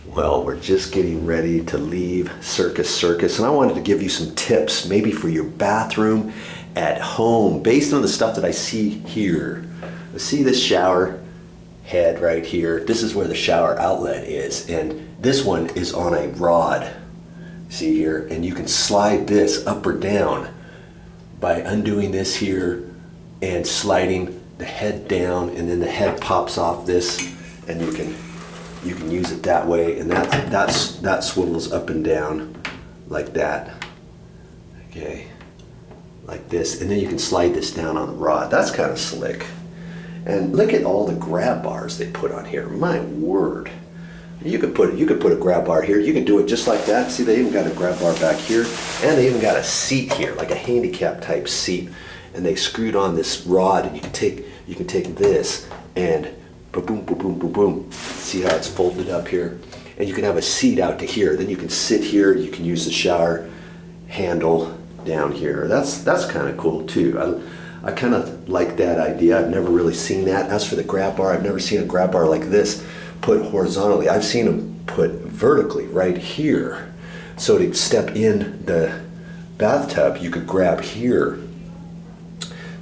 Well, we're just getting ready to leave Circus Circus, and I wanted to give you some tips, maybe for your bathroom at home, based on the stuff that I see here. See this shower head right here? This is where the shower outlet is, and this one is on a rod. See here? And you can slide this up or down by undoing this here and sliding the head down, and then the head pops off this, and you can use it that way, and that swivels up and down like that. Okay, like this, and then you can slide this down on the rod. That's kind of slick. And look at all the grab bars they put on here. My word. You could put a grab bar here. You can do it just like that. See, they even got a grab bar back here, and they even got a seat here, like a handicap type seat. And they screwed on this rod, and you can take this and boom, boom, boom, boom, boom. See how it's folded up here? And you can have a seat out to here. Then you can sit here. You can use the shower handle down here. That's kind of cool too. I kind of like that idea. I've never really seen that. As for the grab bar, I've never seen a grab bar like this put horizontally. I've seen them put vertically right here. So to step in the bathtub, you could grab here.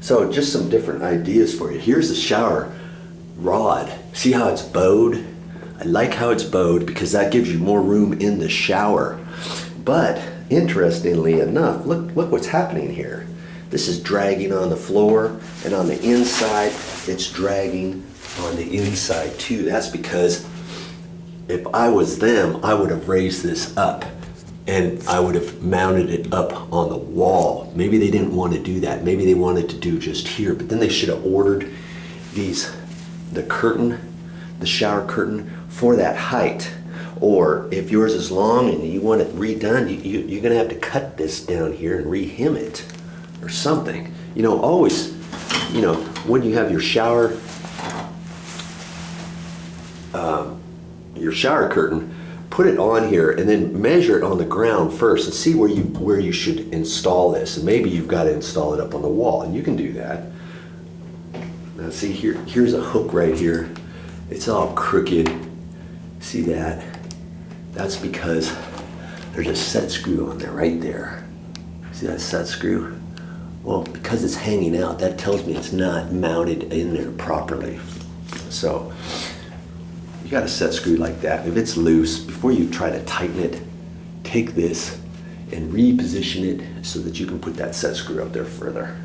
So just some different ideas for you. Here's the shower rod. See how it's bowed? I like how it's bowed because that gives you more room in the shower. But interestingly enough, look what's happening here. This is dragging on the floor, and on the inside, it's dragging on the inside too. That's because if I was them, I would have raised this up and I would have mounted it up on the wall. Maybe they didn't want to do that. Maybe they wanted to do just here, but then they should have ordered the curtain, the shower curtain for that height. Or if yours is long and you want it redone, you're gonna have to cut this down here and re-hem it or something. You know, always, you know, when you have your shower curtain, put it on here and then measure it on the ground first and see where you should install this. And maybe you've got to install it up on the wall, and you can do that. Now see here's a hook right here. It's all crooked. See that? That's because there's a set screw on there right there. See that set screw? Well, because it's hanging out, that tells me it's not mounted in there properly. So you got a set screw like that. If it's loose, before you try to tighten it, take this and reposition it so that you can put that set screw up there further.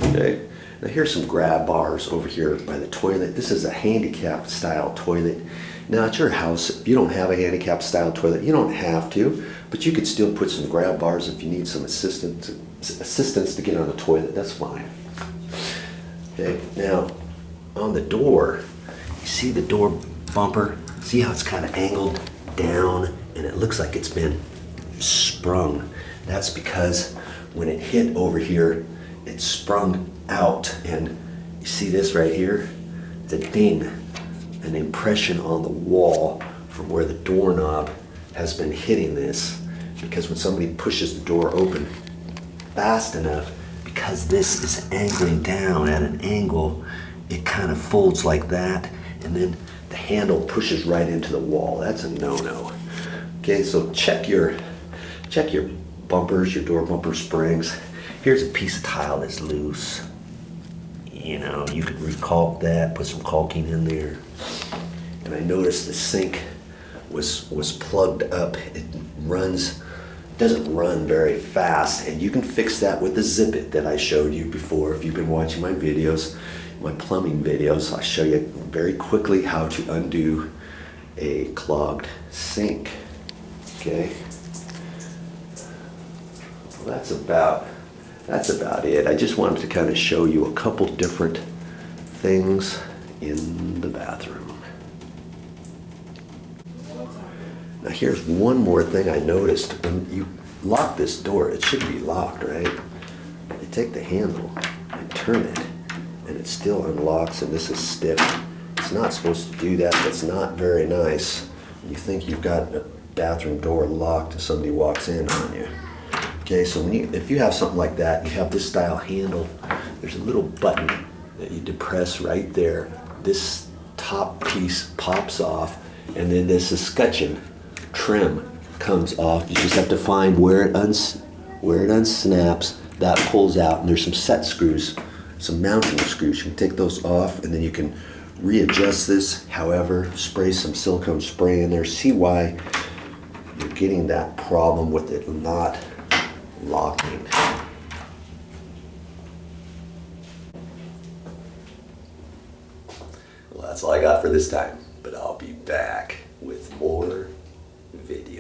Okay. Now here's some grab bars over here by the toilet. This is a handicap style toilet. Now at your house, if you don't have a handicap style toilet, you don't have to, but you could still put some grab bars if you need some assistance to get on the toilet. That's fine. Okay, now on the door, you see the door bumper? See how it's kind of angled down and it looks like it's been sprung. That's because when it hit over here, it sprung out, and you see this right here? It's a ding, an impression on the wall from where the doorknob has been hitting this, because when somebody pushes the door open fast enough, because this is angling down at an angle, it kind of folds like that, and then the handle pushes right into the wall. That's a no-no. Okay, so check your bumpers, your door bumper springs. Here's a piece of tile that's loose. You know, you could recalk that, put some caulking in there. And I noticed the sink was plugged up. It doesn't run very fast, and you can fix that with the zip it that I showed you before. If you've been watching my videos, my plumbing videos, I show you very quickly how to undo a clogged sink. Okay, well, that's about it. I just wanted to kind of show you a couple different things in the bathroom. Now here's one more thing I noticed. When you lock this door, it should be locked, right? You take the handle and turn it, and it still unlocks, and this is stiff. It's not supposed to do that. That's not very nice. You think you've got a bathroom door locked and somebody walks in on you. Okay, so if you have something like that, you have this style handle, there's a little button that you depress right there. This top piece pops off, And then this escutcheon trim comes off. You just have to find where it unsnaps, that pulls out, and there's some set screws, some mounting screws. You can take those off, and then you can readjust this. However, spray some silicone spray in there. See why you're getting that problem with it not locking. Well, that's all I got for this time, but I'll be back with more video.